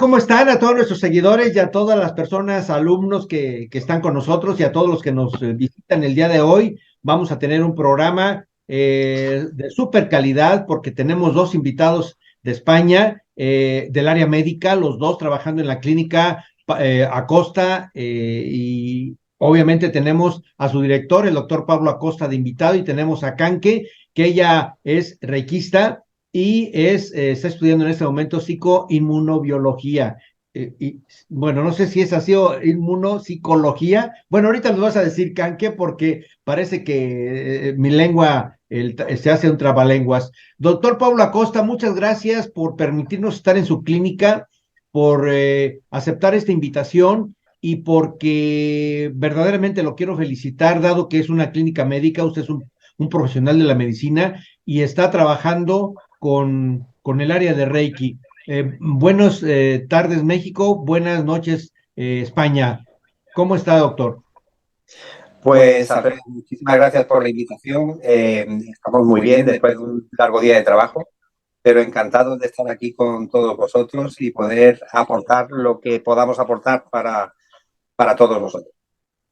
¿cómo están? A todos nuestros seguidores y a todas las personas, alumnos que están con nosotros y a todos los que nos visitan el día de hoy. Vamos a tener un programa de súper calidad porque tenemos dos invitados de España, del área médica, los dos trabajando en la clínica Acosta, y obviamente tenemos a su director, el doctor Pablo Acosta, de invitado, y tenemos a Canque, que ella es reikista y está estudiando en este momento psicoinmunobiología. Y bueno, no sé si es así o inmunopsicología. Bueno, ahorita nos vas a decir, Canque, porque parece que mi lengua se hace un trabalenguas. Doctor Pablo Acosta, muchas gracias por permitirnos estar en su clínica, por aceptar esta invitación y porque verdaderamente lo quiero felicitar, dado que es una clínica médica. Usted es un profesional de la medicina y está trabajando con el área de Reiki. Buenas tardes, México. Buenas noches, España. ¿Cómo está, doctor? Pues, Alfredo, muchísimas gracias por la invitación. Estamos muy bien después de un largo día de trabajo, pero encantados de estar aquí con todos vosotros y poder aportar lo que podamos aportar para todos vosotros.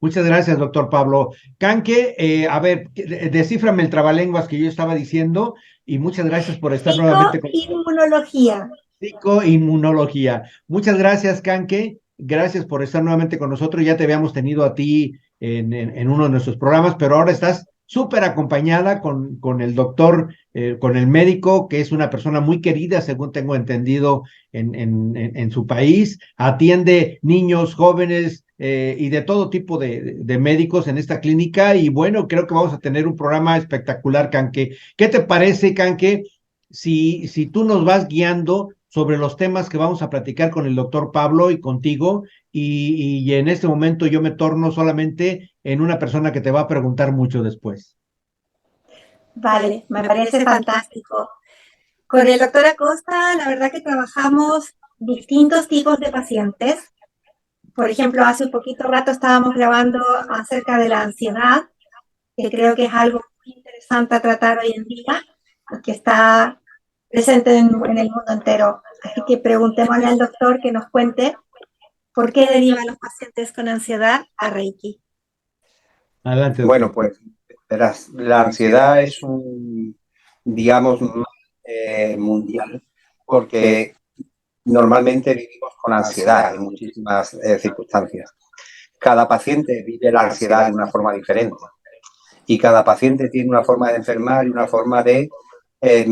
Muchas gracias, doctor Pablo. Canque, a ver, descíframe el trabalenguas que yo estaba diciendo y muchas gracias por estar nuevamente con Psicoinmunología. psicoinmunología. Muchas gracias, Canque. Gracias por estar nuevamente con nosotros. Ya te habíamos tenido a ti en uno de nuestros programas, pero ahora estás súper acompañada con el doctor, con el médico, que es una persona muy querida, según tengo entendido, en su país. Atiende niños, jóvenes y de todo tipo de médicos en esta clínica. Y bueno, creo que vamos a tener un programa espectacular, Canque. ¿Qué te parece, Canque, si tú nos vas guiando sobre los temas que vamos a platicar con el doctor Pablo y contigo, y en este momento yo me torno solamente en una persona que te va a preguntar mucho después? Vale, me parece fantástico. Con el doctor Acosta, la verdad que trabajamos distintos tipos de pacientes. Por ejemplo, hace un poquito rato estábamos grabando acerca de la ansiedad, que creo que es algo muy interesante a tratar hoy en día, que está presente en el mundo entero. Así que preguntémosle al doctor que nos cuente por qué derivan los pacientes con ansiedad a Reiki. Adelante, Bueno, doctor. pues verás, la ansiedad es digamos, mundial, porque normalmente vivimos con ansiedad en muchísimas circunstancias. Cada paciente vive la ansiedad de una forma diferente y cada paciente tiene una forma de enfermar y una forma de eh,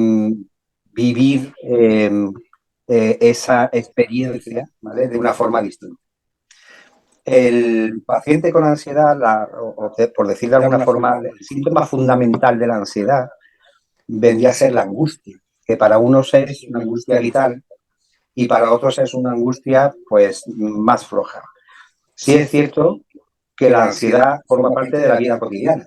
vivir esa experiencia, ¿vale? De una forma distinta. El paciente con ansiedad, por decir de alguna forma, el síntoma fundamental de la ansiedad vendría a ser la angustia, que para unos es una angustia vital y para otros es una angustia pues más floja. Sí es cierto que la ansiedad forma parte de la vida cotidiana,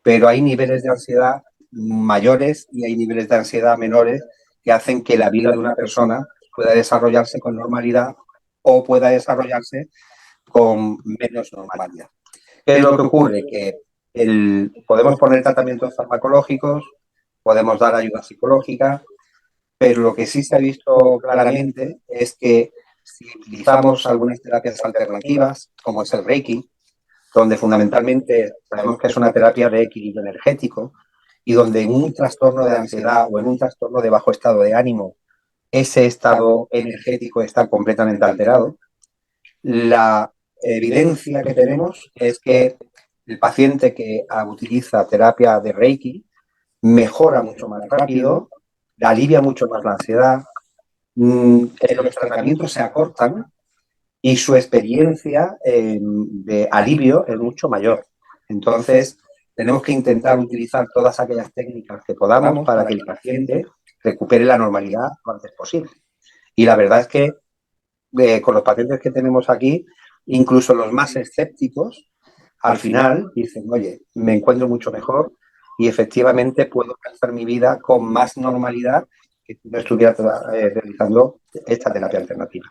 pero hay niveles de ansiedad mayores y hay niveles de ansiedad menores que hacen que la vida de una persona pueda desarrollarse con normalidad o pueda desarrollarse con menos normalidad. ¿Qué es lo que ocurre? Que podemos poner tratamientos farmacológicos, podemos dar ayuda psicológica, pero lo que sí se ha visto claramente es que si utilizamos algunas terapias alternativas, como es el Reiki, donde fundamentalmente sabemos que es una terapia de equilibrio energético y donde en un trastorno de ansiedad o en un trastorno de bajo estado de ánimo, ese estado energético está completamente alterado, la evidencia que tenemos es que el paciente que utiliza terapia de Reiki mejora mucho más rápido, alivia mucho más la ansiedad, los tratamientos se acortan y su experiencia de alivio es mucho mayor. Entonces, tenemos que intentar utilizar todas aquellas técnicas que podamos para que el paciente recupere la normalidad lo antes posible. Y la verdad es que con los pacientes que tenemos aquí, incluso los más escépticos, al final dicen, oye, me encuentro mucho mejor y efectivamente puedo hacer mi vida con más normalidad que si no estuviera realizando esta terapia alternativa.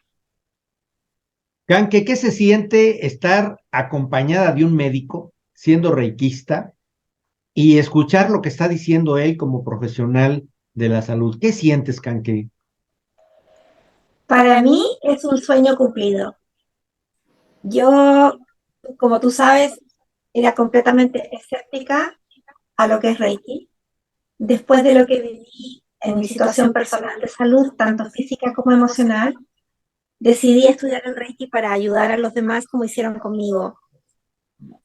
Canque, ¿qué se siente estar acompañada de un médico siendo reikista y escuchar lo que está diciendo él como profesional de la salud? ¿Qué sientes, Canque? Para mí es un sueño cumplido. Yo, como tú sabes, era completamente escéptica a lo que es Reiki. Después de lo que viví en mi situación personal de salud, tanto física como emocional, decidí estudiar el Reiki para ayudar a los demás como hicieron conmigo,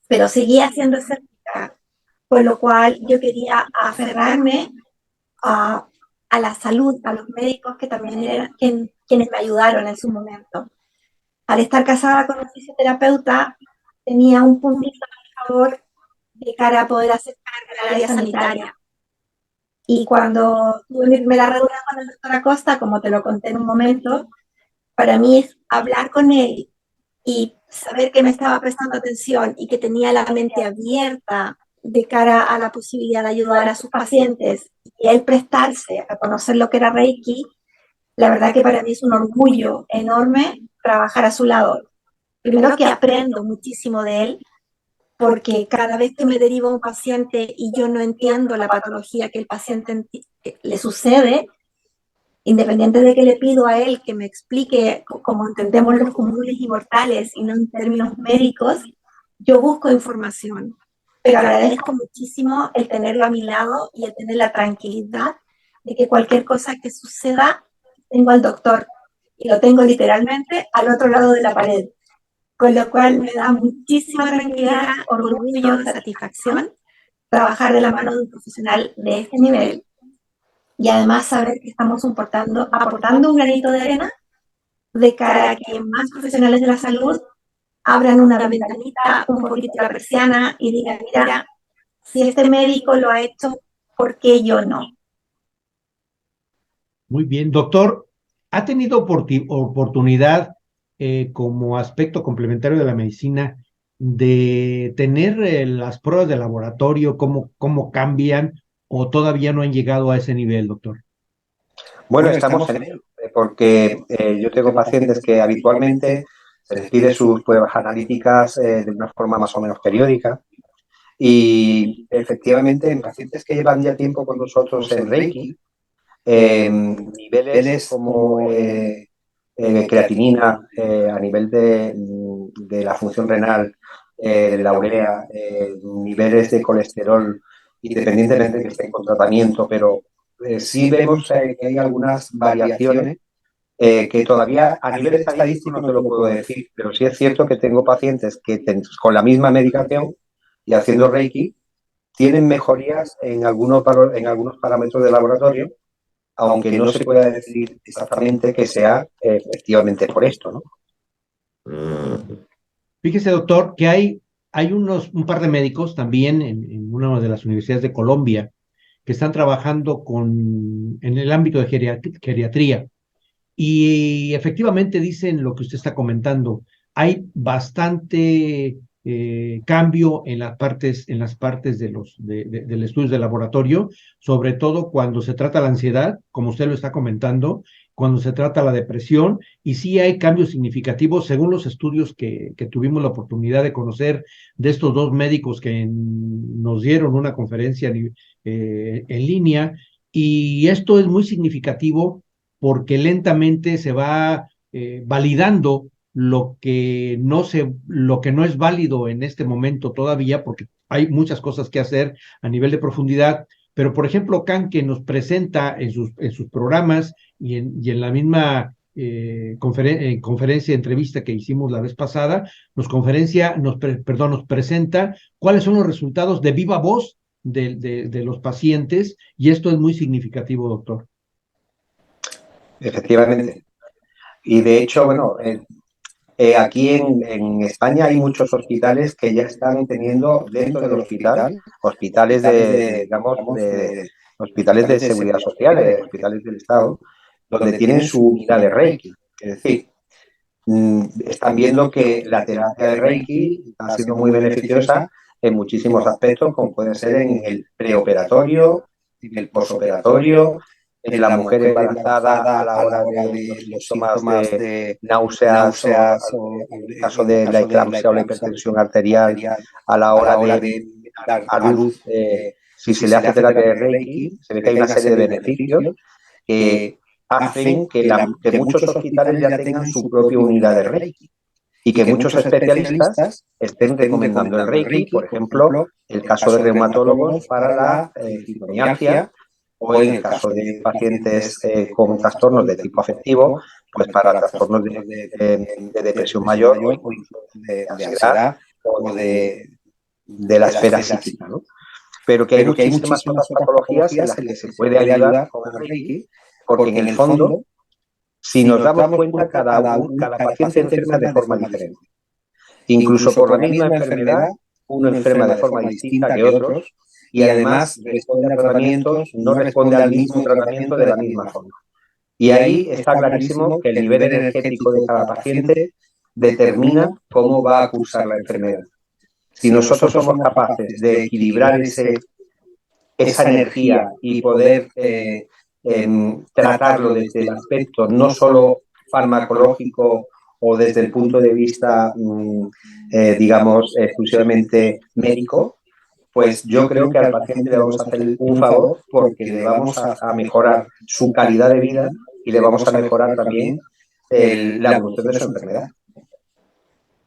pero seguía siendo escéptica, por lo cual yo quería aferrarme a, a la salud, a los médicos que también eran quienes me ayudaron en su momento. Al estar casada con un fisioterapeuta, tenía un puntito a mi favor de cara a poder acercar al área sanitaria. Y cuando tuve mi primera reunión con el doctor Acosta, como te lo conté en un momento, para mí es hablar con él y saber que me estaba prestando atención y que tenía la mente abierta de cara a la posibilidad de ayudar a sus pacientes y él prestarse a conocer lo que era Reiki, la verdad que para mí es un orgullo enorme trabajar a su lado. Primero que aprendo muchísimo de él, porque cada vez que me deriva un paciente y yo no entiendo la patología que el paciente le sucede, independiente de que le pido a él que me explique cómo entendemos los comunes y mortales y no en términos médicos, yo busco información. Pero agradezco muchísimo el tenerlo a mi lado y el tener la tranquilidad de que cualquier cosa que suceda, tengo al doctor y lo tengo literalmente al otro lado de la pared. Con lo cual me da muchísima tranquilidad, orgullo, satisfacción trabajar de la mano de un profesional de este nivel y además saber que estamos aportando un granito de arena de cara a que más profesionales de la salud abran una ventanita, un poquito la persiana y digan, mira, si este médico lo ha hecho, ¿por qué yo no? Muy bien, doctor, ¿ha tenido oportunidad como aspecto complementario de la medicina de tener las pruebas de laboratorio, cómo cambian o todavía no han llegado a ese nivel, doctor? Bueno, estamos en ello, porque yo tengo pacientes que habitualmente se les pide sus pruebas analíticas de una forma más o menos periódica y efectivamente en pacientes que llevan ya tiempo con nosotros en Reiki, niveles como creatinina a nivel de la función renal, de la urea, niveles de colesterol, independientemente de que estén con tratamiento, pero sí vemos que hay algunas variaciones que todavía a nivel estadístico no te lo puedo decir, pero sí es cierto que tengo pacientes que con la misma medicación y haciendo Reiki tienen mejorías en algunos parámetros de laboratorio, aunque no se pueda decir exactamente que sea efectivamente por esto, ¿no? Fíjese, doctor, que hay un par de médicos también en una de las universidades de Colombia que están trabajando en el ámbito de geriatría. Y efectivamente dicen lo que usted está comentando. Hay bastante cambio en las partes del estudio de laboratorio, sobre todo cuando se trata la ansiedad, como usted lo está comentando, cuando se trata la depresión, y sí hay cambios significativos según los estudios que tuvimos la oportunidad de conocer de estos dos médicos que nos dieron una conferencia en línea, y esto es muy significativo porque lentamente se va validando lo que no es válido en este momento todavía, porque hay muchas cosas que hacer a nivel de profundidad. Pero, por ejemplo, Khan, que nos presenta en sus programas y en la misma conferencia, entrevista que hicimos la vez pasada, nos presenta cuáles son los resultados de viva voz de los pacientes, y esto es muy significativo, doctor. Efectivamente. Y de hecho, bueno, aquí en España hay muchos hospitales que ya están teniendo dentro del hospital, hospitales digamos, hospitales de seguridad social, hospitales del Estado, donde tienen su unidad de Reiki. Es decir, están viendo que la terapia de Reiki está siendo muy beneficiosa en muchísimos aspectos, como puede ser en el preoperatorio, en el posoperatorio, en la mujer embarazada a la hora de los síntomas de náuseas o en el caso de la eclampsia o la hipertensión arterial, a la hora de dar a luz, si se le hace terapia de Reiki, se ve que hay una serie de beneficios que hacen que muchos hospitales ya tengan su propia unidad de Reiki y que muchos especialistas estén recomendando el Reiki, por ejemplo, el caso de reumatólogos para la fibromialgia, o en el caso de pacientes con trastornos de tipo afectivo, pues para trastornos de depresión mayor o incluso de ansiedad o de la esfera psíquica, ¿no? Pero que hay muchísimas otras patologías en las que se puede ayudar con el Reiki, porque en el fondo, si nos damos cuenta, cada paciente enferma de forma diferente. Incluso por la misma enfermedad, uno enferma de forma distinta que otros y además responde a tratamientos, no responde al mismo tratamiento de la misma forma. Y ahí está clarísimo que el nivel energético de cada paciente determina cómo va a cursar la enfermedad. Si nosotros somos capaces de equilibrar esa energía y poder tratarlo desde el aspecto no solo farmacológico o desde el punto de vista, digamos, exclusivamente médico, pues yo creo que al paciente le vamos a hacer un favor porque le vamos a mejorar su calidad de vida y le vamos a mejorar también la evolución de su enfermedad.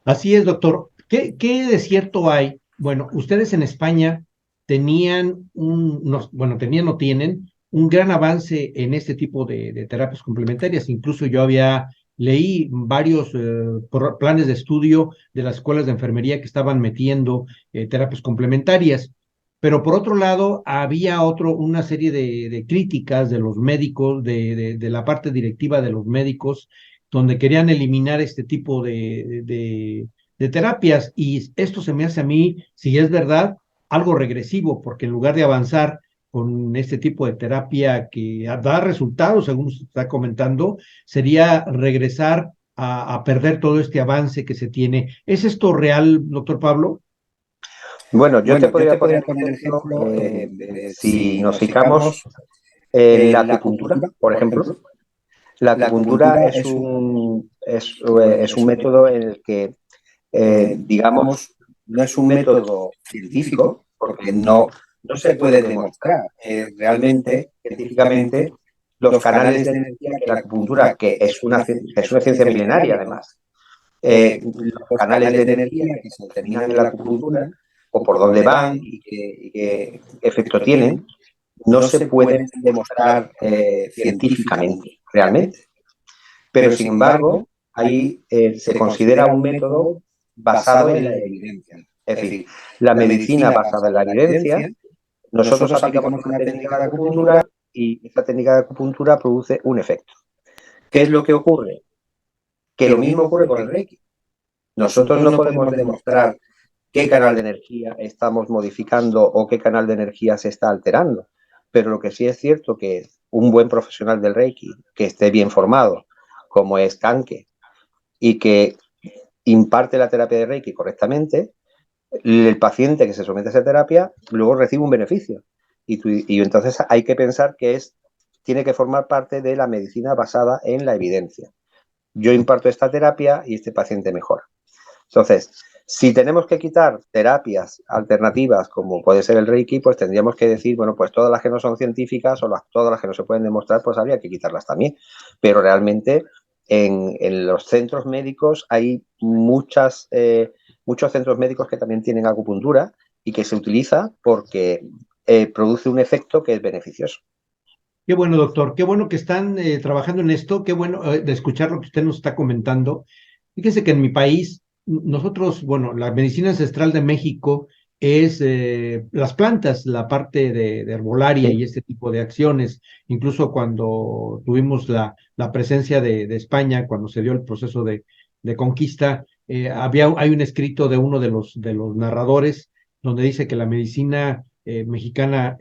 Así es, doctor. ¿Qué de cierto hay? Bueno, ustedes en España tenían tenían o tienen un gran avance en este tipo de terapias complementarias. Incluso yo leí varios planes de estudio de las escuelas de enfermería que estaban metiendo terapias complementarias. Pero por otro lado, había una serie de críticas de los médicos, de la parte directiva de los médicos, donde querían eliminar este tipo de terapias. Y esto se me hace a mí, si es verdad, algo regresivo, porque en lugar de avanzar con este tipo de terapia que da resultados, según usted está comentando, sería regresar a perder todo este avance que se tiene. ¿Es esto real, doctor Pablo? Bueno, yo te podría poner ejemplo, si nos fijamos en la acupuntura, por ejemplo. La acupuntura es un método en el que, digamos, no es un método científico, porque no se puede demostrar realmente, científicamente, los canales de energía que la acupuntura, que es una ciencia milenaria además, los canales de energía que se determinan en la acupuntura, o por dónde van y qué efecto tienen, no se pueden demostrar científicamente, realmente. Pero, sin embargo, ahí se considera un método basado en la evidencia. Es decir, la medicina basada en la evidencia, nosotros aplicamos una técnica de acupuntura y esa técnica de acupuntura produce un efecto. ¿Qué es lo que ocurre? Que lo mismo ocurre con el Reiki. Nosotros no podemos demostrar qué canal de energía estamos modificando o qué canal de energía se está alterando. Pero lo que sí es cierto que un buen profesional del Reiki, que esté bien formado, como es Kanke, y que imparte la terapia de Reiki correctamente, el paciente que se somete a esa terapia luego recibe un beneficio. Y entonces hay que pensar que tiene que formar parte de la medicina basada en la evidencia. Yo imparto esta terapia y este paciente mejora. Entonces, si tenemos que quitar terapias alternativas como puede ser el Reiki, pues tendríamos que decir, bueno, pues todas las que no son científicas o todas las que no se pueden demostrar, pues habría que quitarlas también. Pero realmente en los centros médicos hay muchos centros médicos que también tienen acupuntura y que se utiliza porque produce un efecto que es beneficioso. Qué bueno, doctor. Qué bueno que están trabajando en esto. Qué bueno de escuchar lo que usted nos está comentando. Fíjese que en mi país, nosotros, bueno, la medicina ancestral de México es las plantas, la parte de herbolaria y este tipo de acciones. Incluso cuando tuvimos la presencia de España, cuando se dio el proceso de conquista, hay un escrito de uno de los narradores donde dice que la medicina mexicana,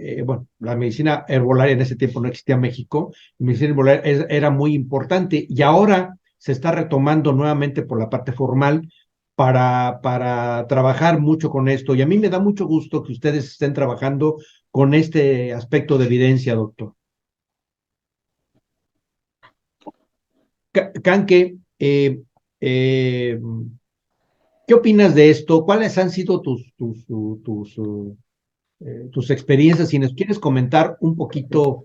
la medicina herbolaria en ese tiempo no existía en México, la medicina herbolaria era muy importante y ahora se está retomando nuevamente por la parte formal para trabajar mucho con esto. Y a mí me da mucho gusto que ustedes estén trabajando con este aspecto de evidencia, doctor. Kanke, ¿qué opinas de esto? ¿Cuáles han sido tus experiencias? Si nos quieres comentar un poquito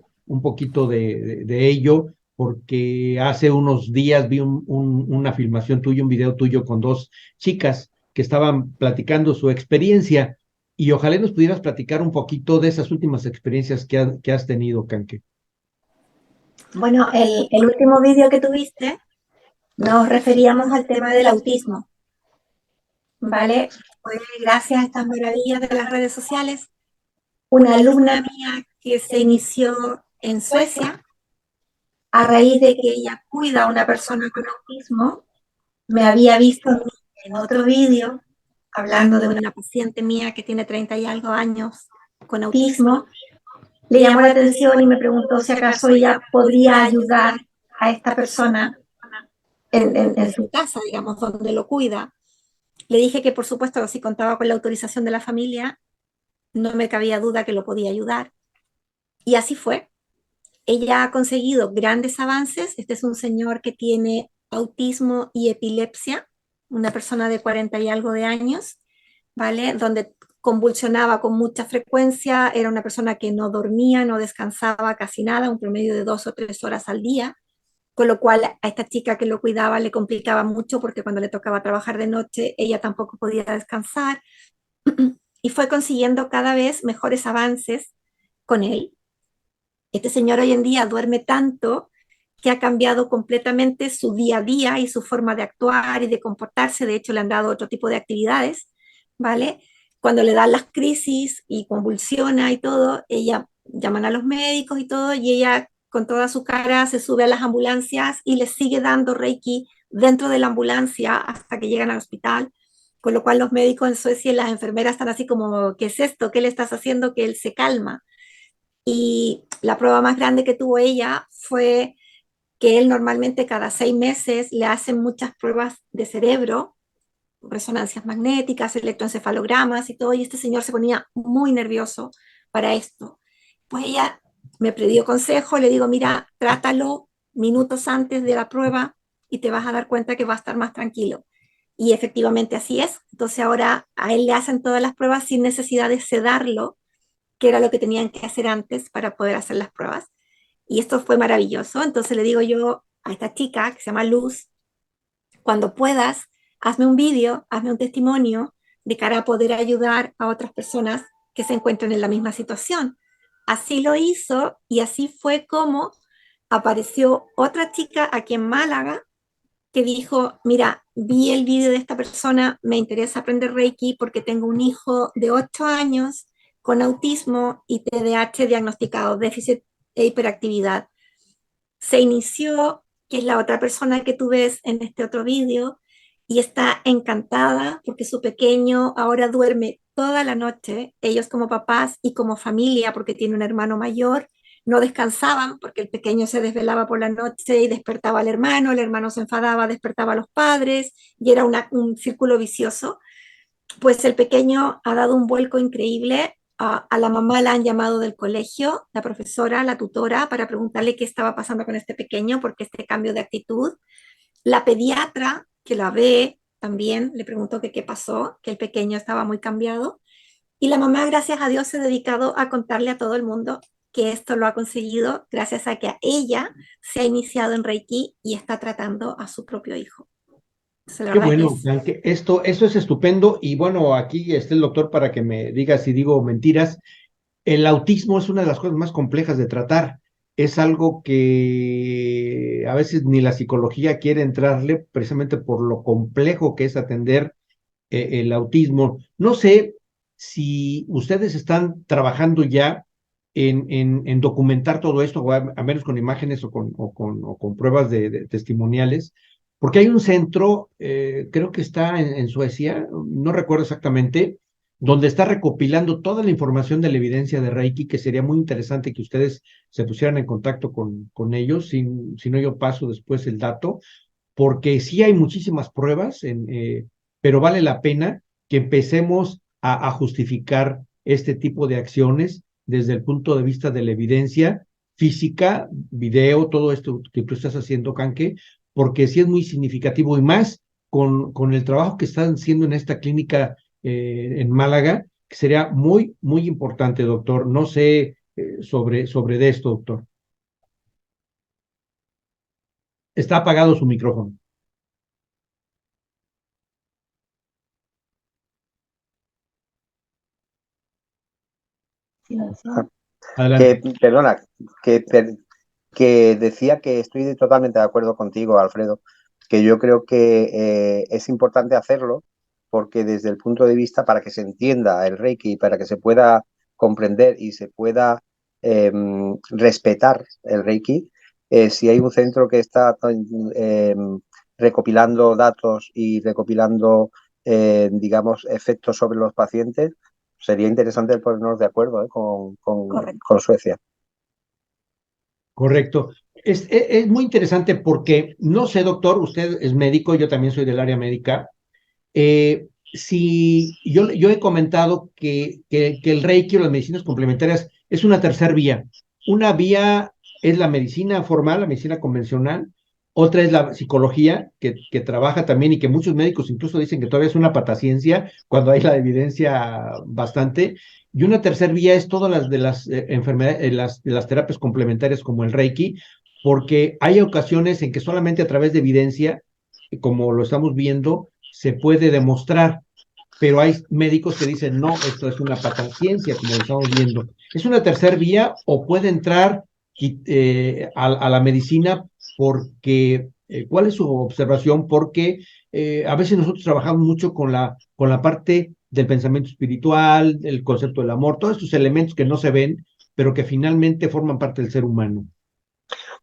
de ello, porque hace unos días vi una filmación tuya, un video tuyo con dos chicas que estaban platicando su experiencia y ojalá nos pudieras platicar un poquito de esas últimas experiencias que has tenido, Canque. Bueno, el último vídeo que tuviste nos referíamos al tema del autismo, ¿vale? Fue gracias a estas maravillas de las redes sociales. Una alumna mía que se inició en Suecia, a raíz de que ella cuida a una persona con autismo, me había visto en otro vídeo hablando de una paciente mía que tiene 30 y algo años con autismo. Le llamó la atención y me preguntó si acaso ella podría ayudar a esta persona en su casa, digamos, donde lo cuida. Le dije que por supuesto si contaba con la autorización de la familia, no me cabía duda que lo podía ayudar. Y así fue. Ella ha conseguido grandes avances. Este es un señor que tiene autismo y epilepsia, una persona de 40 y algo de años, ¿vale? Donde convulsionaba con mucha frecuencia, era una persona que no dormía, no descansaba casi nada, un promedio de 2 o 3 horas al día, con lo cual a esta chica que lo cuidaba le complicaba mucho porque cuando le tocaba trabajar de noche, ella tampoco podía descansar y fue consiguiendo cada vez mejores avances con él. Este señor hoy en día duerme tanto que ha cambiado completamente su día a día y su forma de actuar y de comportarse. De hecho, le han dado otro tipo de actividades, ¿vale? Cuando le dan las crisis y convulsiona y todo, ella llaman a los médicos y todo, y ella con toda su cara se sube a las ambulancias y le sigue dando Reiki dentro de la ambulancia hasta que llegan al hospital. Con lo cual los médicos en Suecia y las enfermeras están así como, ¿qué es esto? ¿Qué le estás haciendo? Que él se calma. Y la prueba más grande que tuvo ella fue que él normalmente cada 6 meses le hacen muchas pruebas de cerebro, resonancias magnéticas, electroencefalogramas y todo, y este señor se ponía muy nervioso para esto. Pues ella me pidió consejo, le digo, mira, trátalo minutos antes de la prueba y te vas a dar cuenta que va a estar más tranquilo. Y efectivamente así es. Entonces ahora a él le hacen todas las pruebas sin necesidad de sedarlo, que era lo que tenían que hacer antes para poder hacer las pruebas. Y esto fue maravilloso. Entonces le digo yo a esta chica que se llama Luz, cuando puedas, hazme un vídeo, hazme un testimonio de cara a poder ayudar a otras personas que se encuentren en la misma situación. Así lo hizo y así fue como apareció otra chica aquí en Málaga que dijo, mira, vi el vídeo de esta persona, me interesa aprender Reiki porque tengo un hijo de 8 años con autismo y TDAH diagnosticado, déficit e hiperactividad. Se inició, que es la otra persona que tú ves en este otro vídeo, y está encantada porque su pequeño ahora duerme toda la noche, ellos como papás y como familia, porque tiene un hermano mayor, no descansaban porque el pequeño se desvelaba por la noche y despertaba al hermano, el hermano se enfadaba, despertaba a los padres y era un círculo vicioso. Pues el pequeño ha dado un vuelco increíble. A la mamá la han llamado del colegio, la profesora, la tutora, para preguntarle qué estaba pasando con este pequeño, porque este cambio de actitud. La pediatra, que la ve también, le preguntó que qué pasó, que el pequeño estaba muy cambiado. Y la mamá, gracias a Dios, se ha dedicado a contarle a todo el mundo que esto lo ha conseguido gracias a que ella se ha iniciado en Reiki y está tratando a su propio hijo. Entonces, la Qué verdad que bueno, es Blanque. Esto es estupendo y bueno, aquí está el doctor para que me diga si digo mentiras. El autismo es una de las cosas más complejas de tratar. Es algo que a veces ni la psicología quiere entrarle precisamente por lo complejo que es atender el autismo. No sé si ustedes están trabajando ya en documentar todo esto, o a menos con imágenes o con pruebas de testimoniales, porque hay un centro, creo que está en Suecia, no recuerdo exactamente, donde está recopilando toda la información de la evidencia de Reiki, que sería muy interesante que ustedes se pusieran en contacto con ellos, si no yo paso después el dato, porque sí hay muchísimas pruebas, pero vale la pena que empecemos a justificar este tipo de acciones desde el punto de vista de la evidencia física, video, todo esto que tú estás haciendo, Canque, porque sí es muy significativo y más con el trabajo que están haciendo en esta clínica en Málaga, que sería muy, muy importante, doctor. No sé sobre de esto, doctor. Está apagado su micrófono. Adelante. Perdona, que, que decía que estoy totalmente de acuerdo contigo, Alfredo, que yo creo que es importante hacerlo porque desde el punto de vista para que se entienda el Reiki, para que se pueda comprender y se pueda respetar el Reiki, si hay un centro que está recopilando datos y recopilando, digamos, efectos sobre los pacientes, sería interesante ponernos de acuerdo con Suecia. Correcto. Es muy interesante porque, no sé, doctor, usted es médico, yo también soy del área médica. Si yo he comentado que el Reiki o las medicinas complementarias es una tercera vía. Una vía es la medicina formal, la medicina convencional. Otra es la psicología, que trabaja también y que muchos médicos incluso dicen que todavía es una pataciencia cuando hay la evidencia bastante. Y una tercera vía es todas las de las enfermedades, de las terapias complementarias como el Reiki, porque hay ocasiones en que solamente a través de evidencia, como lo estamos viendo, se puede demostrar, pero hay médicos que dicen, no, esto es una pataciencia, como lo estamos viendo. ¿Es una tercera vía o puede entrar a la medicina porque, cuál es su observación? Porque a veces nosotros trabajamos mucho con la parte del pensamiento espiritual, el concepto del amor, todos estos elementos que no se ven, pero que finalmente forman parte del ser humano.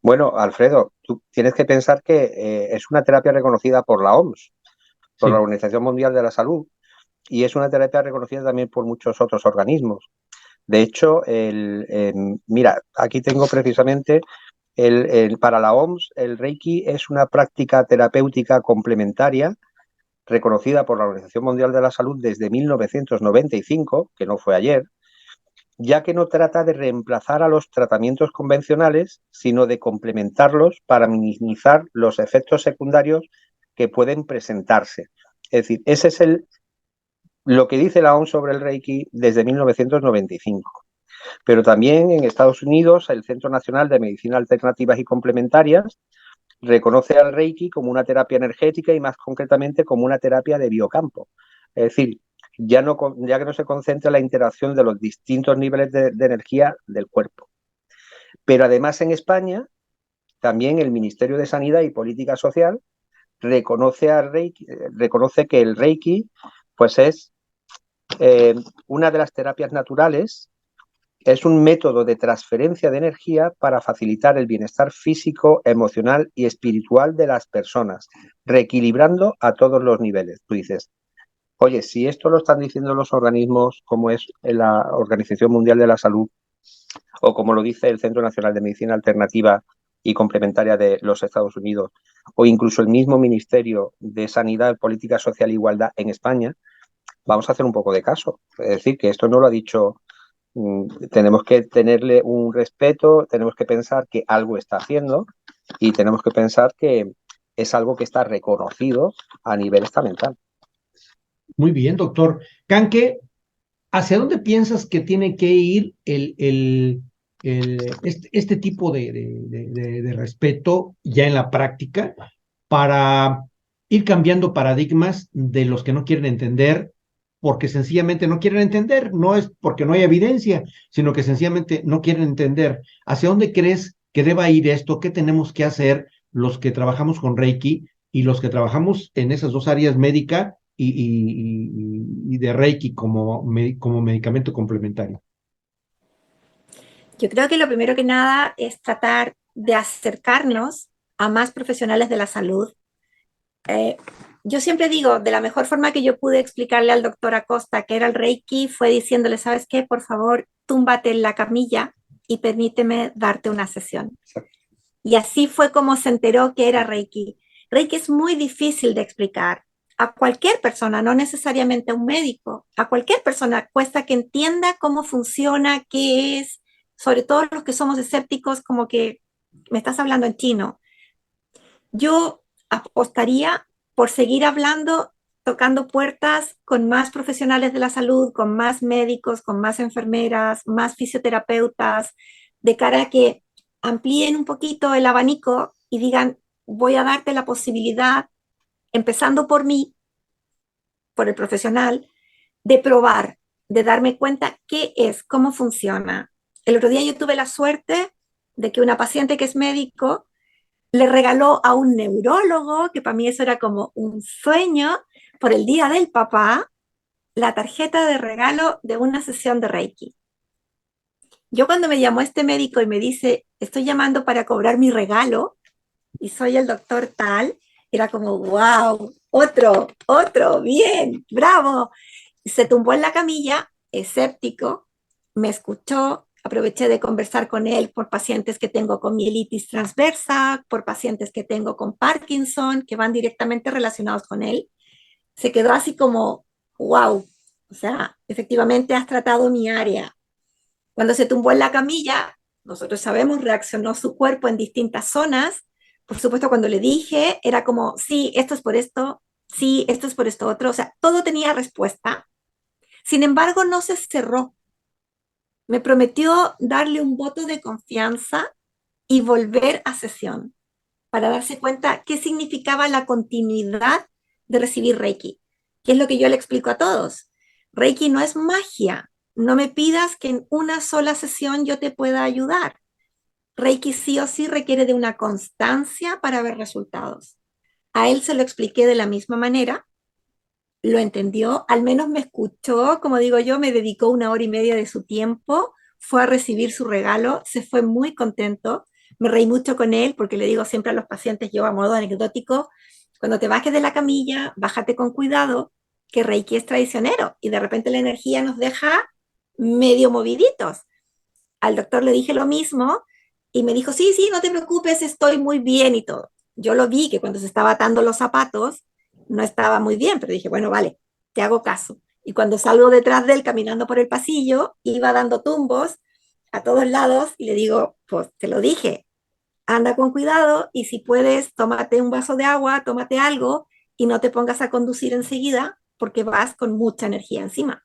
Bueno, Alfredo, tú tienes que pensar que es una terapia reconocida por la OMS, por la Sí, Organización Mundial de la Salud, y es una terapia reconocida también por muchos otros organismos. De hecho, mira, aquí tengo precisamente para la OMS, el Reiki es una práctica terapéutica complementaria reconocida por la Organización Mundial de la Salud desde 1995, que no fue ayer, ya que no trata de reemplazar a los tratamientos convencionales, sino de complementarlos para minimizar los efectos secundarios que pueden presentarse. Es decir, ese es lo que dice la OMS sobre el Reiki desde 1995. Pero también en Estados Unidos, el Centro Nacional de Medicina Alternativas y Complementarias reconoce al Reiki como una terapia energética y más concretamente como una terapia de biocampo. Es decir, ya que no se concentra la interacción de los distintos niveles de energía del cuerpo. Pero además en España, también el Ministerio de Sanidad y Política Social reconoce que el Reiki pues es una de las terapias naturales, es un método de transferencia de energía para facilitar el bienestar físico, emocional y espiritual de las personas, reequilibrando a todos los niveles. Tú dices, oye, si esto lo están diciendo los organismos como es la Organización Mundial de la Salud o como lo dice el Centro Nacional de Medicina Alternativa y Complementaria de los Estados Unidos, o incluso el mismo Ministerio de Sanidad, Política Social e Igualdad en España, vamos a hacer un poco de caso. Es decir, que esto no lo ha dicho, tenemos que tenerle un respeto, tenemos que pensar que algo está haciendo y tenemos que pensar que es algo que está reconocido a nivel estamental. muy bien, doctor. Canque, ¿hacia dónde piensas que tiene que ir este tipo de respeto ya en la práctica para ir cambiando paradigmas de los que no quieren entender, porque sencillamente no quieren entender? No es porque no hay evidencia, sino que sencillamente no quieren entender. ¿Hacia dónde crees que deba ir esto? ¿Qué tenemos que hacer los que trabajamos con Reiki y los que trabajamos en esas dos áreas, médica y de Reiki como medicamento complementario? Yo creo que lo primero que nada es tratar de acercarnos a más profesionales de la salud. Eh, yo siempre digo, de la mejor forma que yo pude explicarle al doctor Acosta que era el Reiki fue diciéndole, ¿sabes qué? Por favor, túmbate en la camilla y permíteme darte una sesión. Y así fue como se enteró que era Reiki. Reiki es muy difícil de explicar. A cualquier persona, no necesariamente a un médico, a cualquier persona cuesta que entienda cómo funciona, qué es, sobre todo los que somos escépticos, como que me estás hablando en chino. Yo apostaría por seguir hablando, tocando puertas con más profesionales de la salud, con más médicos, con más enfermeras, más fisioterapeutas, de cara a que amplíen un poquito el abanico y digan, voy a darte la posibilidad, empezando por mí, por el profesional, de probar, de darme cuenta qué es, cómo funciona. El otro día yo tuve la suerte de que una paciente que es médico le regaló a un neurólogo, que para mí eso era como un sueño, por el día del papá, la tarjeta de regalo de una sesión de Reiki. Yo cuando me llamó este médico y me dice, estoy llamando para cobrar mi regalo y soy el doctor tal, era como, wow, otro, bien, bravo. Se tumbó en la camilla, escéptico, me escuchó, aproveché de conversar con él por pacientes que tengo con mielitis transversa, por pacientes que tengo con Parkinson, que van directamente relacionados con él. Se quedó así como, wow, o sea, efectivamente has tratado mi área. Cuando se tumbó en la camilla, nosotros sabemos, reaccionó su cuerpo en distintas zonas. Por supuesto, cuando le dije, era como, sí, esto es por esto, sí, esto es por esto otro. O sea, todo tenía respuesta. Sin embargo, no se cerró. Me prometió darle un voto de confianza y volver a sesión para darse cuenta qué significaba la continuidad de recibir Reiki, que es lo que yo le explico a todos. Reiki no es magia. No me pidas que en una sola sesión yo te pueda ayudar. Reiki sí o sí requiere de una constancia para ver resultados. A él se lo expliqué de la misma manera, lo entendió, al menos me escuchó, como digo yo, me dedicó 1 hora y media de su tiempo, fue a recibir su regalo, se fue muy contento, me reí mucho con él porque le digo siempre a los pacientes, yo a modo anecdótico, cuando te bajes de la camilla, bájate con cuidado, que Reiki es traicionero y de repente la energía nos deja medio moviditos. Al doctor le dije lo mismo y me dijo, sí, sí, no te preocupes, estoy muy bien y todo. Yo lo vi que cuando se estaba atando los zapatos no estaba muy bien, pero dije, bueno, vale, te hago caso. Y cuando salgo detrás de él caminando por el pasillo, iba dando tumbos a todos lados y le digo, pues te lo dije, anda con cuidado y si puedes, tómate un vaso de agua, tómate algo y no te pongas a conducir enseguida porque vas con mucha energía encima.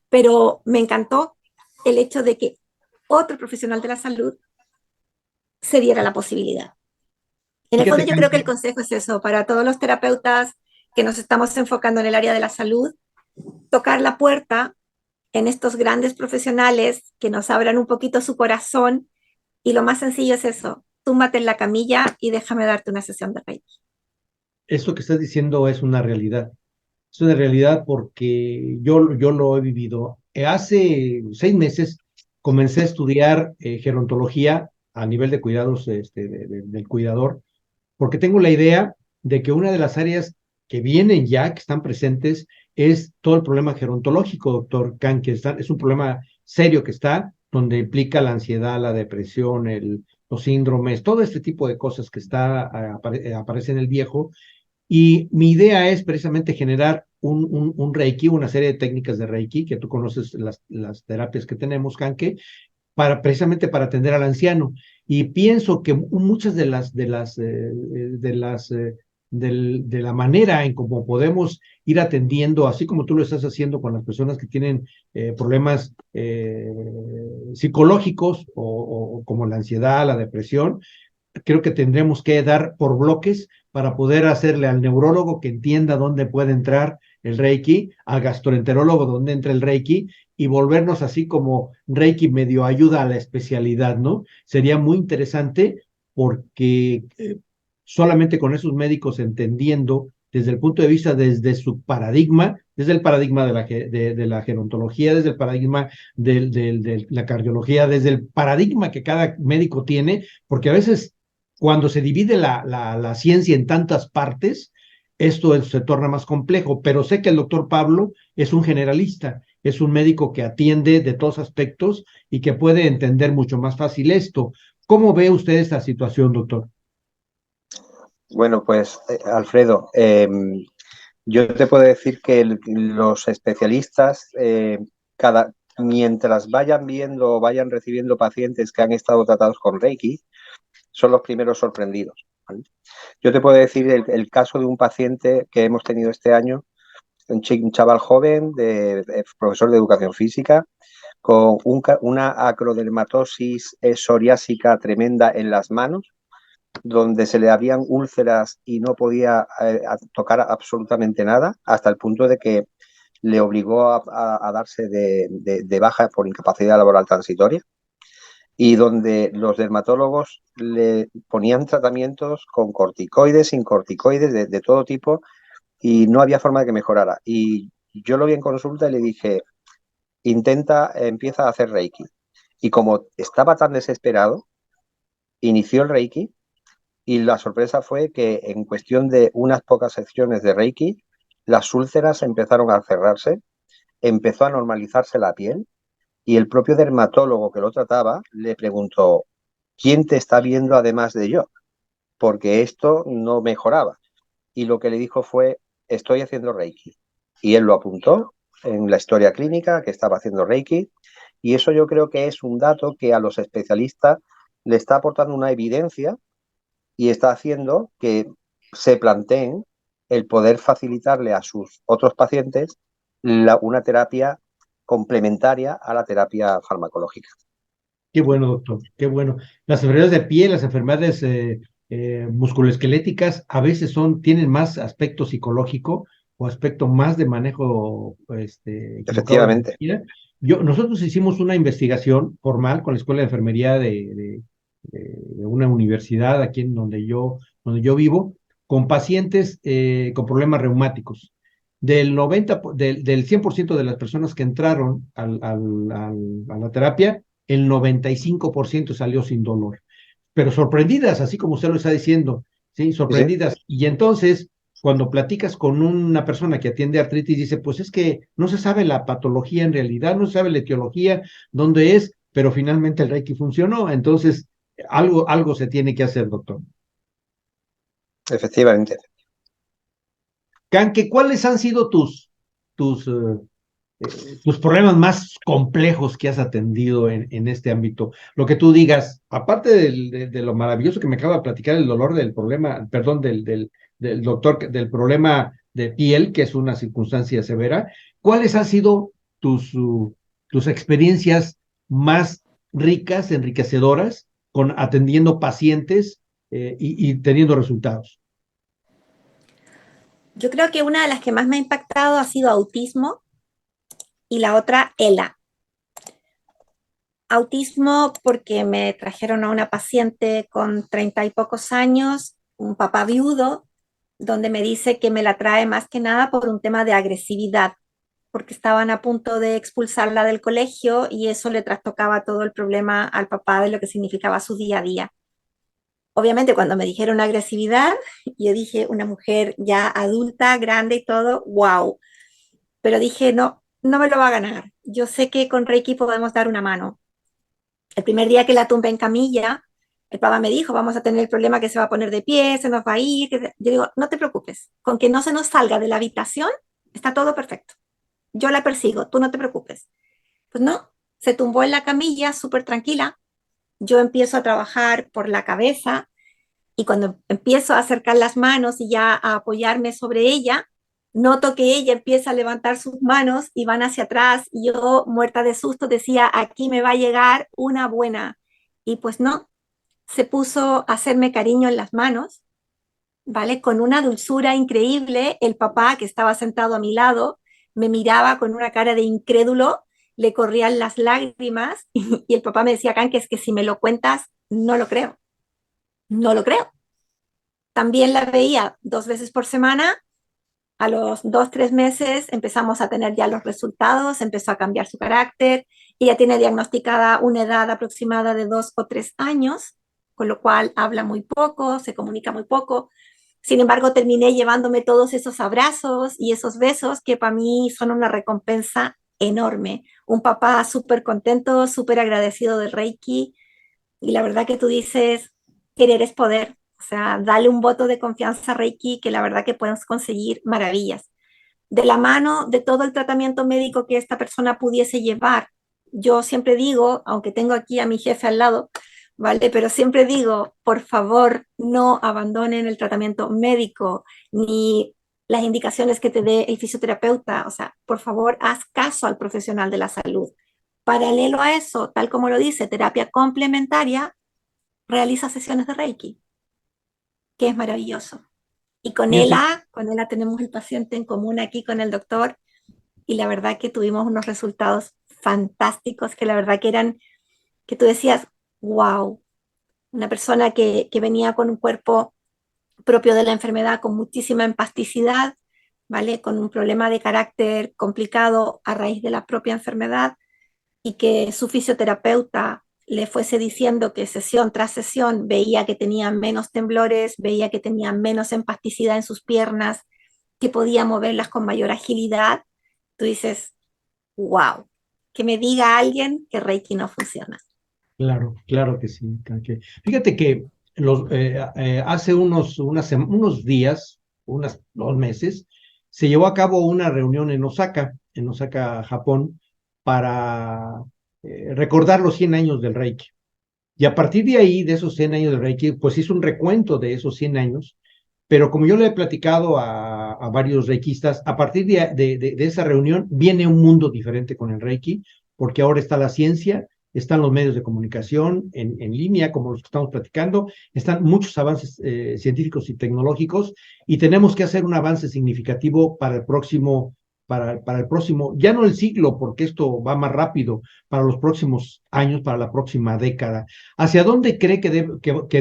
Pero me encantó el hecho de que otro profesional de la salud se diera la posibilidad. En el fondo Fíjate, yo creo que el consejo es eso, para todos los terapeutas que nos estamos enfocando en el área de la salud, tocar la puerta en estos grandes profesionales que nos abran un poquito su corazón y lo más sencillo es eso, túmbate en la camilla y déjame darte una sesión de Reiki. esto que estás diciendo es una realidad. Es una realidad porque yo lo he vivido. Hace 6 meses comencé a estudiar gerontología a nivel de cuidados del cuidador, porque tengo la idea de que una de las áreas que vienen ya, que están presentes, es todo el problema gerontológico, doctor Khan, que es un problema serio que está, donde implica la ansiedad, la depresión, los síndromes, todo este tipo de cosas que aparece en el viejo. Y mi idea es precisamente generar un Reiki, una serie de técnicas de Reiki, que tú conoces las terapias que tenemos, Kanke, precisamente para atender al anciano. Y pienso que muchas de la manera en cómo podemos ir atendiendo, así como tú lo estás haciendo con las personas que tienen problemas psicológicos o como la ansiedad, la depresión, creo que tendremos que dar por bloques para poder hacerle al neurólogo que entienda dónde puede entrar el Reiki, al gastroenterólogo dónde entra el Reiki y volvernos así como Reiki medio ayuda a la especialidad, ¿no? Sería muy interesante porque solamente con esos médicos entendiendo desde el punto de vista, desde su paradigma, desde el paradigma de la gerontología, desde el paradigma de la cardiología, desde el paradigma que cada médico tiene, porque a veces cuando se divide la ciencia en tantas partes, esto se torna más complejo, pero sé que el doctor Pablo es un generalista, es un médico que atiende de todos aspectos y que puede entender mucho más fácil esto. ¿Cómo ve usted esta situación, doctor? Bueno, pues Alfredo, yo te puedo decir que los especialistas, mientras vayan viendo o vayan recibiendo pacientes que han estado tratados con Reiki, son los primeros sorprendidos, ¿vale? Yo te puedo decir el caso de un paciente que hemos tenido este año, un chaval joven, profesor de educación física, con una acrodermatosis psoriásica tremenda en las manos, donde se le habían úlceras y no podía tocar absolutamente nada, hasta el punto de que le obligó a darse de baja por incapacidad laboral transitoria, y donde los dermatólogos le ponían tratamientos con corticoides, sin corticoides, de todo tipo, y no había forma de que mejorara. Y yo lo vi en consulta y le dije, empieza a hacer Reiki. Y como estaba tan desesperado, inició el Reiki, y la sorpresa fue que en cuestión de unas pocas secciones de Reiki, las úlceras empezaron a cerrarse, empezó a normalizarse la piel, y el propio dermatólogo que lo trataba le preguntó, ¿quién te está viendo además de yo? Porque esto no mejoraba. Y lo que le dijo fue, estoy haciendo Reiki. Y él lo apuntó en la historia clínica que estaba haciendo Reiki, y eso yo creo que es un dato que a los especialistas le está aportando una evidencia y está haciendo que se planteen el poder facilitarle a sus otros pacientes una terapia complementaria a la terapia farmacológica. Qué bueno, doctor, qué bueno. Las enfermedades de piel, las enfermedades musculoesqueléticas, a veces tienen más aspecto psicológico o aspecto más de manejo equivocado de la Efectivamente. energía. Nosotros hicimos una investigación formal con la Escuela de Enfermería de una universidad aquí en donde yo vivo, con pacientes con problemas reumáticos. Del 100% de las personas que entraron a la terapia, el 95% salió sin dolor, pero sorprendidas, así como usted lo está diciendo, ¿sí? Sí, sí. Sorprendidas. Y entonces, cuando platicas con una persona que atiende artritis, dice, pues es que no se sabe la patología en realidad, no se sabe la etiología, dónde es, pero finalmente el Reiki funcionó. Entonces, algo se tiene que hacer, doctor. Efectivamente. Canque, ¿cuáles han sido tus, tus problemas más complejos que has atendido en este ámbito? Lo que tú digas, aparte de lo maravilloso que me acaba de platicar, el dolor del problema, perdón, del doctor, del problema de piel, que es una circunstancia severa, ¿cuáles han sido tus experiencias más ricas, enriquecedoras, con atendiendo pacientes y teniendo resultados? Yo creo que una de las que más me ha impactado ha sido autismo y la otra ELA. Autismo porque me trajeron a una paciente con 30 y pocos años, un papá viudo, donde me dice que me la trae más que nada por un tema de agresividad, porque estaban a punto de expulsarla del colegio y eso le trastocaba todo el problema al papá de lo que significaba su día a día. Obviamente cuando me dijeron agresividad, yo dije, una mujer ya adulta, grande y todo, wow. Pero dije, no, no me lo va a ganar. Yo sé que con Reiki podemos dar una mano. El primer día que la tumbé en camilla, el papá me dijo, vamos a tener el problema que se va a poner de pie, se nos va a ir. Yo digo, no te preocupes, con que no se nos salga de la habitación, está todo perfecto. Yo la persigo, tú no te preocupes. Pues no, se tumbó en la camilla súper tranquila. Yo empiezo a trabajar por la cabeza y cuando empiezo a acercar las manos y ya a apoyarme sobre ella, noto que ella empieza a levantar sus manos y van hacia atrás y yo, muerta de susto, decía, aquí me va a llegar una buena. Y pues no, se puso a hacerme cariño en las manos, ¿vale? Con una dulzura increíble, el papá que estaba sentado a mi lado me miraba con una cara de incrédulo, le corrían las lágrimas y el papá me decía, Can, que es que si me lo cuentas, no lo creo, no lo creo. También la veía 2 veces por semana. A los 2, 3 meses empezamos a tener ya los resultados, empezó a cambiar su carácter. Ella tiene diagnosticada una edad aproximada de 2 o 3 años, con lo cual habla muy poco, se comunica muy poco. Sin embargo, terminé llevándome todos esos abrazos y esos besos que para mí son una recompensa enorme. Un papá súper contento, súper agradecido del Reiki. Y la verdad que tú dices, querer es poder. O sea, dale un voto de confianza a Reiki que la verdad que puedes conseguir maravillas. De la mano de todo el tratamiento médico que esta persona pudiese llevar, yo siempre digo, aunque tengo aquí a mi jefe al lado, ¿vale? Pero siempre digo, por favor, no abandonen el tratamiento médico ni las indicaciones que te dé el fisioterapeuta. O sea, por favor, haz caso al profesional de la salud. Paralelo a eso, tal como lo dice, terapia complementaria, realiza sesiones de Reiki. que es maravilloso. Y con Fíjate, ELA tenemos el paciente en común aquí con el doctor, y la verdad que tuvimos unos resultados fantásticos, que la verdad que eran, que tú decías, wow, una persona que venía con un cuerpo propio de la enfermedad, con muchísima empasticidad, ¿vale? Con un problema de carácter complicado a raíz de la propia enfermedad, y que su fisioterapeuta le fuese diciendo que sesión tras sesión veía que tenía menos temblores, veía que tenía menos empasticidad en sus piernas, que podía moverlas con mayor agilidad, tú dices, wow, que me diga alguien que Reiki no funciona. claro, claro que sí, Canque. Fíjate que hace unos días, unos 2 meses, se llevó a cabo una reunión en Osaka, Japón, para recordar los 100 años del Reiki. Y a partir de ahí, de esos 100 años del Reiki, pues hizo un recuento de esos 100 años, pero como yo le he platicado a varios reikistas, a partir de esa reunión viene un mundo diferente con el Reiki, porque ahora está la ciencia, están los medios de comunicación en línea, como los que estamos platicando, están muchos avances científicos y tecnológicos, y tenemos que hacer un avance significativo para el próximo, ya no el siglo, porque esto va más rápido, para los próximos años, para la próxima década. ¿Hacia dónde cree que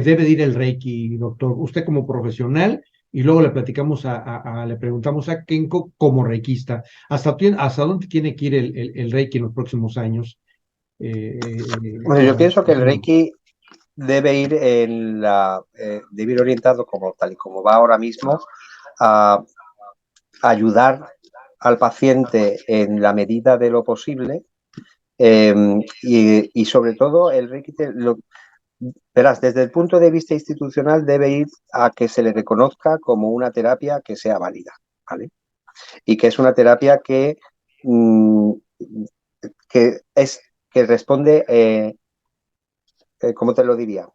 debe ir el Reiki, doctor? Usted como profesional, y luego le platicamos le preguntamos a Kenko como reikista, ¿hasta dónde tiene que ir el Reiki en los próximos años? Bueno, yo pienso que el Reiki debe ir orientado como tal y como va ahora mismo a ayudar al paciente en la medida de lo posible, y sobre todo el Reiki, verás, desde el punto de vista institucional debe ir a que se le reconozca como una terapia que sea válida, ¿vale? Y que es una terapia mm, que responde, ¿cómo te lo diría?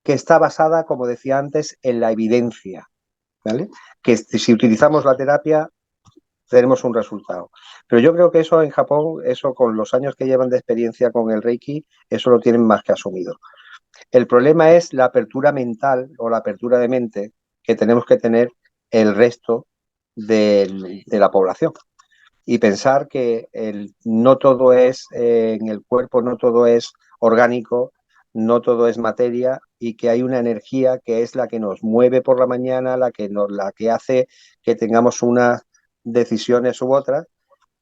Que está basada, como decía antes, en la evidencia, ¿vale? Que si utilizamos la terapia tenemos un resultado. Pero yo creo que eso en Japón, eso con los años que llevan de experiencia con el Reiki, eso lo tienen más que asumido. El problema es la apertura mental o la apertura de mente que tenemos que tener el resto de la población. Y pensar que no todo es en el cuerpo, no todo es orgánico, no todo es materia, y que hay una energía que es la que nos mueve por la mañana, la que hace que tengamos unas decisiones u otras,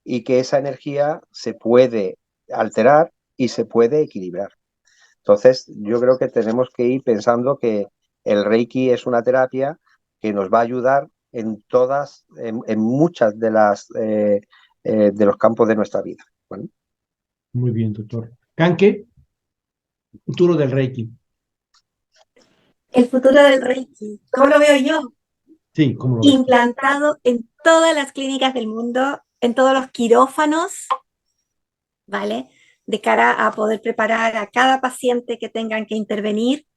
y que esa energía se puede alterar y se puede equilibrar. Entonces, yo creo que tenemos que ir pensando que el Reiki es una terapia que nos va a ayudar en muchas de los campos de nuestra vida. Bueno, Muy bien, doctor. Kanke, futuro del Reiki. El futuro del Reiki, ¿cómo lo veo yo? Sí, ¿cómo lo ves? Implantado en todas las clínicas del mundo, en todos los quirófanos, ¿vale? De cara a poder preparar a cada paciente que tengan que intervenir,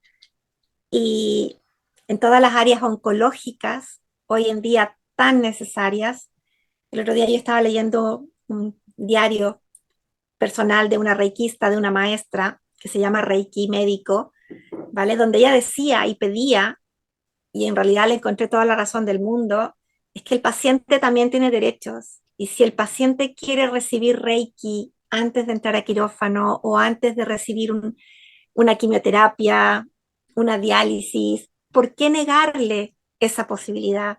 y en todas las áreas oncológicas, hoy en día tan necesarias. El otro día yo estaba leyendo un diario personal de una reikista, de una maestra que se llama Reiki Médico, ¿vale? Donde ella decía y pedía, y en realidad le encontré toda la razón del mundo, es que el paciente también tiene derechos. Y si el paciente quiere recibir Reiki antes de entrar a quirófano o antes de recibir una quimioterapia, una diálisis, ¿por qué negarle esa posibilidad?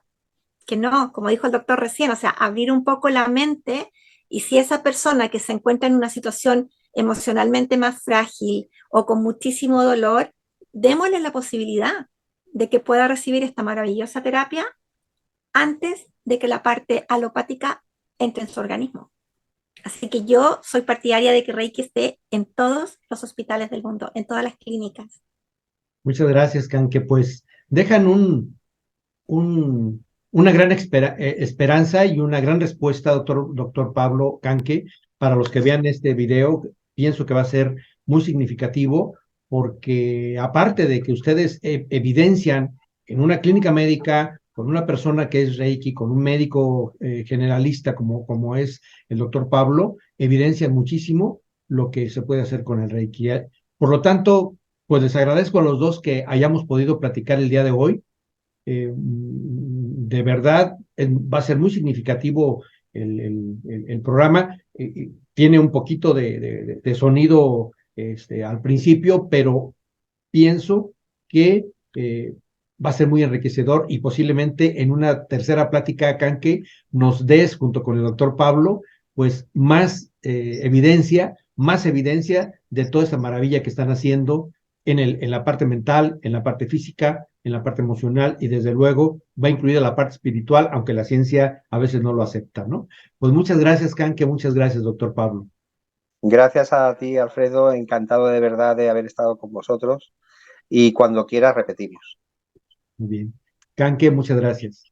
Que no, como dijo el doctor recién, o sea, abrir un poco la mente, y si esa persona que se encuentra en una situación emocionalmente más frágil o con muchísimo dolor, démosle la posibilidad de que pueda recibir esta maravillosa terapia antes de que la parte alopática entre en su organismo. Así que yo soy partidaria de que Reiki esté en todos los hospitales del mundo, en todas las clínicas. Muchas gracias, Kanke. Pues dejan una gran esperanza y una gran respuesta, doctor Pablo Kanke, para los que vean este video. Pienso que va a ser muy significativo, porque aparte de que ustedes evidencian en una clínica médica, con una persona que es Reiki, con un médico generalista como es el doctor Pablo, evidencian muchísimo lo que se puede hacer con el Reiki. Por lo tanto, pues les agradezco a los dos que hayamos podido platicar el día de hoy. de verdad va a ser muy significativo el programa. Tiene un poquito de sonido al principio, pero pienso que va a ser muy enriquecedor y posiblemente en una tercera plática, Canque, nos des, junto con el doctor Pablo, pues más evidencia de toda esa maravilla que están haciendo en la parte mental, en la parte física, en la parte emocional y desde luego va incluida la parte espiritual, aunque la ciencia a veces no lo acepta, ¿no? Pues muchas gracias, Canque, muchas gracias, doctor Pablo. Gracias a ti, Alfredo, encantado de verdad de haber estado con vosotros y cuando quieras repetimos. Muy bien. Canque, muchas gracias.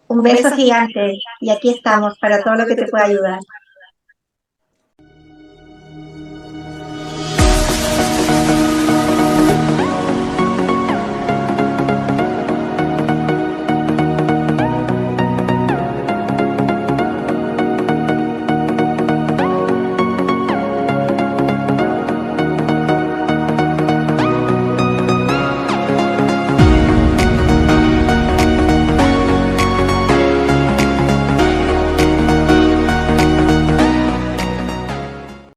Un beso gigante y aquí estamos para todo lo que te pueda ayudar.